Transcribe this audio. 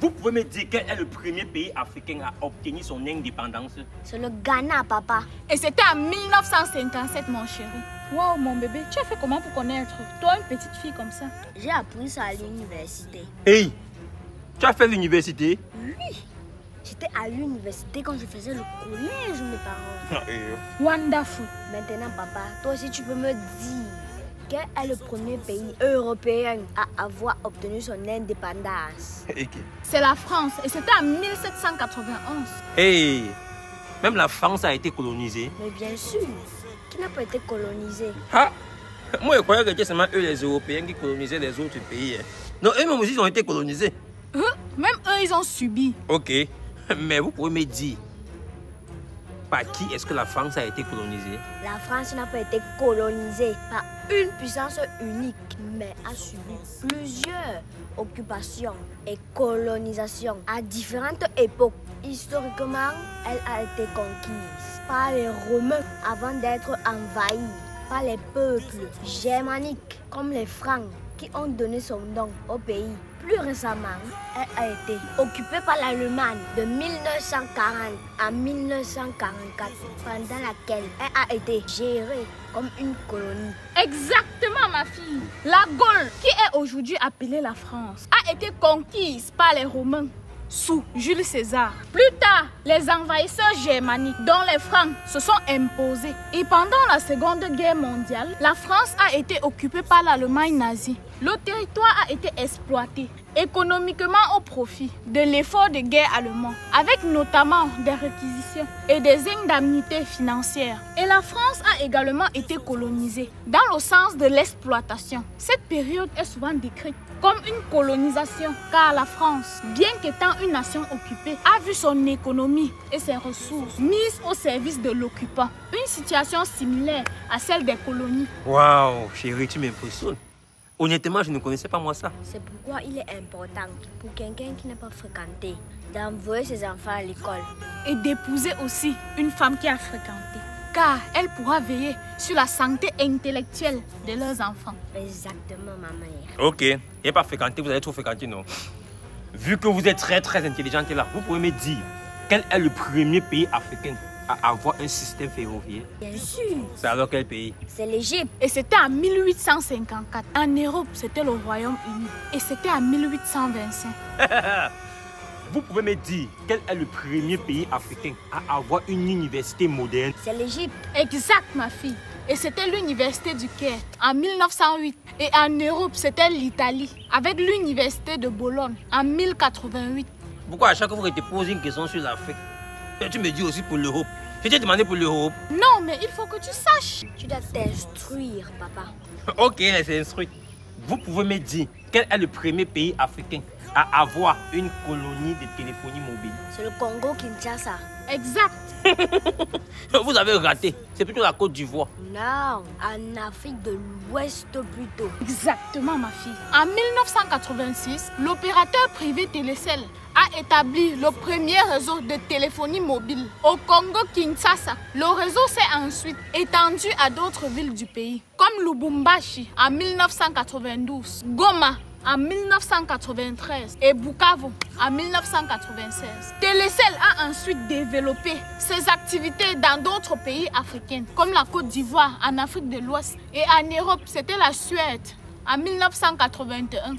Vous pouvez me dire quel est le premier pays africain à obtenir son indépendance? C'est le Ghana, papa. Et c'était en 1957, mon chéri. Wow, mon bébé, tu as fait comment pour connaître? Toi, une petite fille comme ça. J'ai appris ça à l'université. Hey, tu as fait l'université? Oui. J'étais à l'université quand je faisais le collège, mes parents. Wonderful. Maintenant, papa, toi aussi, tu peux me dire quel est le premier pays européen à avoir obtenu son indépendance? C'est la France et c'était en 1791. Hey, même la France a été colonisée. Mais bien sûr, qui n'a pas été colonisé? Ah, moi je croyais que c'était seulement eux les Européens qui colonisaient les autres pays. Non, eux-mêmes aussi ils ont été colonisés. Même eux, ils ont subi. Ok, mais vous pouvez me dire par qui est-ce que la France a été colonisée? La France n'a pas été colonisée par une puissance unique, mais a subi plusieurs occupations et colonisations à différentes époques. Historiquement, elle a été conquise par les Romains avant d'être envahie par les peuples germaniques comme les Francs qui ont donné son nom au pays. Plus récemment, elle a été occupée par l'Allemagne de 1940 à 1944, pendant laquelle elle a été gérée comme une colonie. Exactement, ma fille. La Gaule, qui est aujourd'hui appelée la France, a été conquise par les Romains sous Jules César. Plus tard, les envahisseurs germaniques, dont les Francs, se sont imposés. Et pendant la Seconde Guerre mondiale, la France a été occupée par l'Allemagne nazie. Le territoire a été exploité économiquement au profit de l'effort de guerre allemand, avec notamment des réquisitions et des indemnités financières. Et la France a également été colonisée dans le sens de l'exploitation. Cette période est souvent décrite comme une colonisation, car la France, bien qu'étant une nation occupée, a vu son économie et ses ressources mises au service de l'occupant. Une situation similaire à celle des colonies. Waouh, chérie, tu m'impressionnes. Honnêtement, je ne connaissais pas moi ça. C'est pourquoi il est important pour quelqu'un qui n'a pas fréquenté d'envoyer ses enfants à l'école. Et d'épouser aussi une femme qui a fréquenté, car elle pourra veiller sur la santé intellectuelle de leurs enfants. Exactement, ma mère. Ok, il n'y a pas fréquenté, vous allez trop fréquenter, non? Vu que vous êtes très intelligente là, vous pouvez me dire quel est le premier pays africain à avoir un système ferroviaire? Bien sûr. C'est alors quel pays? C'est l'Égypte. Et c'était en 1854. En Europe, c'était le Royaume-Uni. Et c'était en 1825. Vous pouvez me dire quel est le premier pays africain à avoir une université moderne? C'est l'Égypte. Exact, ma fille. Et c'était l'université du Caire en 1908. Et en Europe, c'était l'Italie avec l'université de Bologne en 1088. Pourquoi à chaque fois que je te pose une question sur l'Afrique, tu me dis aussi pour l'Europe? Je t'ai demandé pour l'Europe. Non, mais il faut que tu saches. Tu dois t'instruire, papa. Ok, c'est instruit. Vous pouvez me dire quel est le premier pays africain à avoir une colonie de téléphonie mobile? C'est le Congo-Kinshasa. Exact. Vous avez raté. C'est plutôt la Côte d'Ivoire. Non, en Afrique de l'Ouest plutôt. Exactement, ma fille. En 1986, l'opérateur privé Télécel a établi le premier réseau de téléphonie mobile au Congo-Kinshasa. Le réseau s'est ensuite étendu à d'autres villes du pays, comme Lubumbashi en 1992, Goma en 1993 et Bukavu en 1996. Télécel a ensuite développé ses activités dans d'autres pays africains, comme la Côte d'Ivoire en Afrique de l'Ouest et en Europe, c'était la Suède en 1981.